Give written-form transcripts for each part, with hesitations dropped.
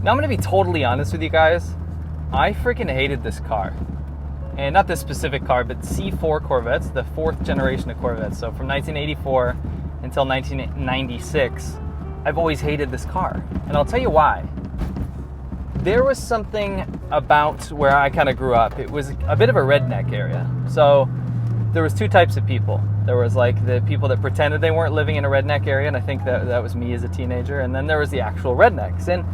Now I'm going to be totally honest with you guys. I freaking hated this car. And not this specific car, but C4 Corvettes, the 4th generation of Corvettes. So from 1984 until 1996, I've always hated this car. And I'll tell you why. There was something about where I kind of grew up. It was a bit of a redneck area. So there was two types of people. There was like the people that pretended they weren't living in a redneck area, and I think that was me as a teenager. And then there was the actual rednecks. And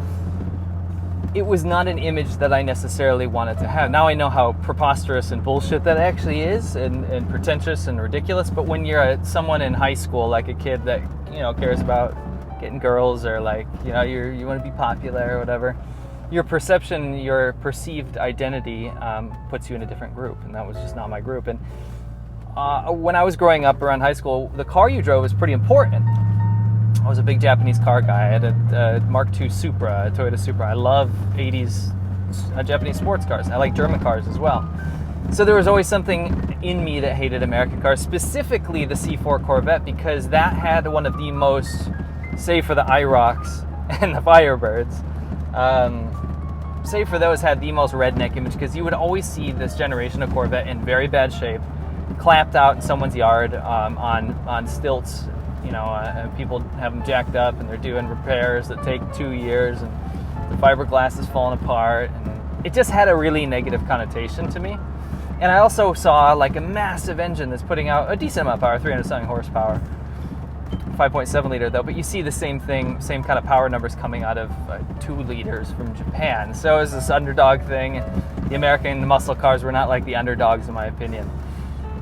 it was not an image that I necessarily wanted to have. Now I know how preposterous and bullshit that actually is, and pretentious and ridiculous, but when you're someone in high school, like a kid that, you know, cares about getting girls, or like, you know, you want to be popular or whatever, your perception, your perceived identity puts you in a different group, and that was just not my group. And when I was growing up around high school, the car you drove was pretty important. I was a big Japanese car guy. I had a Mark II Supra, a Toyota Supra. I love 80s Japanese sports cars. I like German cars as well. So there was always something in me that hated American cars, specifically the C4 Corvette, because that had one of the most, save for the IROCs and the Firebirds, save for those, had the most redneck image, because you would always see this generation of Corvette in very bad shape, clapped out in someone's yard on stilts. You know, people have them jacked up and they're doing repairs that take 2 years, and the fiberglass is falling apart, and it just had a really negative connotation to me. And I also saw like a massive engine that's putting out a decent amount of power, 300-something horsepower, 5.7 liter though, but you see the same thing, same kind of power numbers coming out of 2 liters from Japan. So it's this underdog thing. The American muscle cars were not like the underdogs, in my opinion.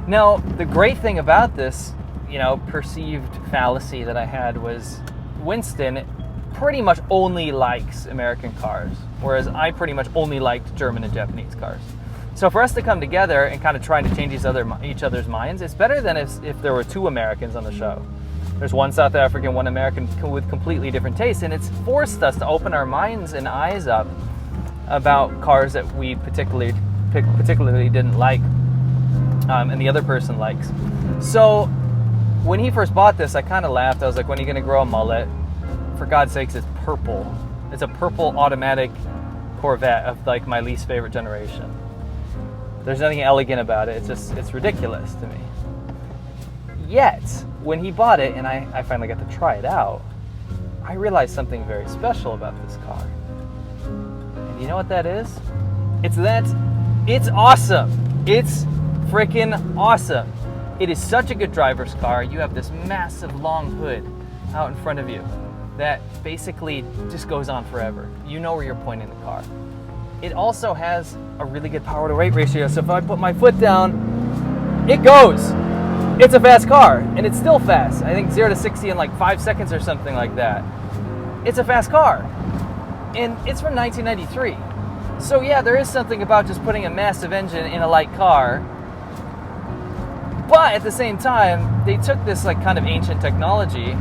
Now, the great thing about this, you know, perceived fallacy that I had was Winston pretty much only likes American cars, whereas I pretty much only liked German and Japanese cars. So for us to come together and kind of try to change each other's minds, it's better than if there were 2 Americans on the show. There's one South African, one American with completely different tastes, and it's forced us to open our minds and eyes up about cars that we particularly didn't like, and the other person likes. So when he first bought this, I kind of laughed. I was like, when are you going to grow a mullet? For God's sakes, it's purple. It's a purple automatic Corvette of like my least favorite generation. There's nothing elegant about it. It's ridiculous to me. Yet, when he bought it and I finally got to try it out, I realized something very special about this car. And you know what that is? It's awesome. It's freaking awesome. It is such a good driver's car. You have this massive long hood out in front of you that basically just goes on forever. You know where you're pointing the car. It also has a really good power to weight ratio. So if I put my foot down, it goes. It's a fast car, and it's still fast. I think 0 to 60 in like 5 seconds or something like that. It's a fast car, and it's from 1993. So yeah, there is something about just putting a massive engine in a light car. But at the same time, they took this like kind of ancient technology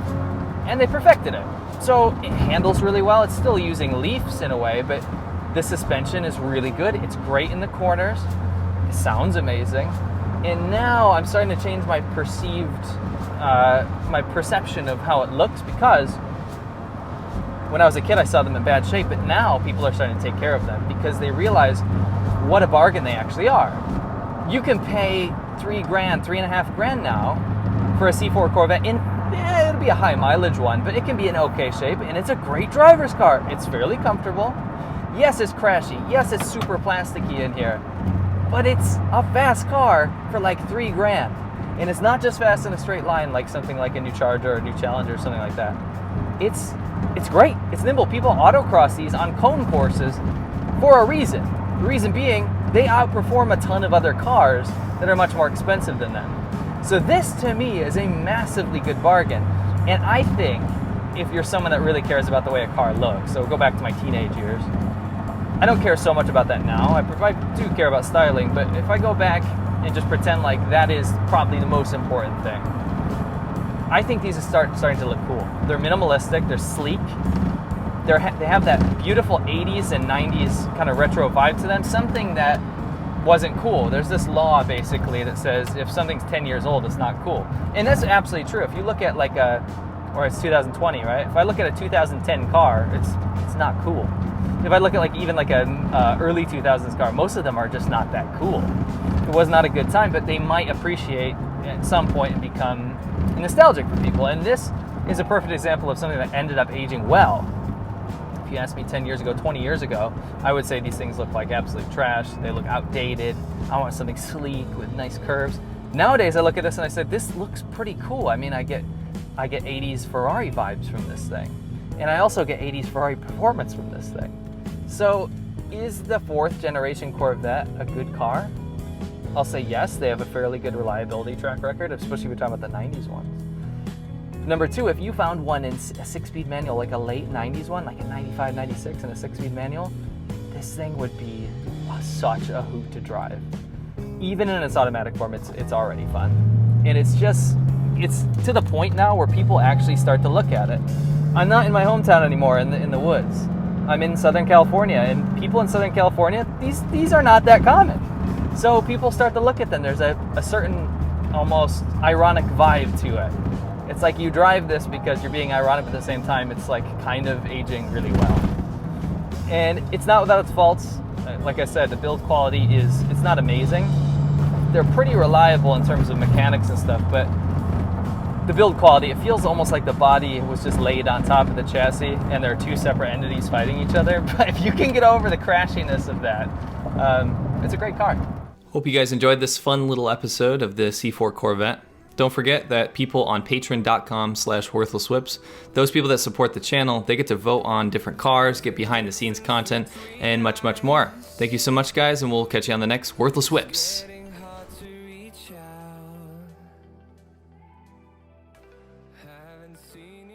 and they perfected it. So it handles really well. It's still using leafs in a way, but the suspension is really good. It's great in the corners. It sounds amazing. And now I'm starting to change my perception of how it looks, because when I was a kid, I saw them in bad shape, but now people are starting to take care of them because they realize what a bargain they actually are. You can pay $3,500 now for a C4 Corvette. It'll be a high mileage one, but it can be in okay shape, and it's a great driver's car. It's fairly comfortable. Yes, it's crashy. Yes, it's super plasticky in here, but it's a fast car for like $3,000. And it's not just fast in a straight line like something like a new Charger or a new Challenger or something like that. It's great. It's nimble. People autocross these on cone courses for a reason. The reason being, they outperform a ton of other cars that are much more expensive than them. So this, to me, is a massively good bargain. And I think if you're someone that really cares about the way a car looks, so go back to my teenage years, I don't care so much about that now. I do care about styling, but if I go back and just pretend like that is probably the most important thing, I think these are starting to look cool. They're minimalistic, they're sleek, they have that beautiful 80s and 90s kind of retro vibe to them, something that wasn't cool. There's this law basically that says if something's 10 years old, it's not cool. And that's absolutely true. If you look at or it's 2020, right? If I look at a 2010 car, it's not cool. if I look at like even like a early 2000s car, most of them are just not that cool. It was not a good time, but they might appreciate at some point and become nostalgic for people. And this is a perfect example of something that ended up aging well. If you asked me 10 years ago, 20 years ago, I would say these things look like absolute trash. They look outdated. I want something sleek with nice curves. Nowadays, I look at this and I say, this looks pretty cool. I mean, I get 80s Ferrari vibes from this thing. And I also get 80s Ferrari performance from this thing. So is the 4th generation Corvette a good car? I'll say yes. They have a fairly good reliability track record, especially if we're talking about the 90s ones. Number 2, if you found one in a 6-speed manual, like a late 90s one, like a 95, 96 in a 6-speed manual, this thing would be such a hoot to drive. Even in its automatic form, it's already fun. And it's to the point now where people actually start to look at it. I'm not in my hometown anymore in the woods. I'm in Southern California, and people in Southern California, these are not that common. So people start to look at them. There's a certain almost ironic vibe to it. It's like you drive this because you're being ironic, but at the same time, it's like kind of aging really well. And it's not without its faults. Like I said, the build quality it's not amazing. They're pretty reliable in terms of mechanics and stuff, but the build quality, it feels almost like the body was just laid on top of the chassis and there are two separate entities fighting each other. But if you can get over the crashiness of that, it's a great car. Hope you guys enjoyed this fun little episode of the C4 Corvette. Don't forget that people on patreon.com/worthlesswhips, those people that support the channel, they get to vote on different cars, get behind the scenes content, and much, much more. Thank you so much, guys, and we'll catch you on the next Worthless Whips. Haven't seen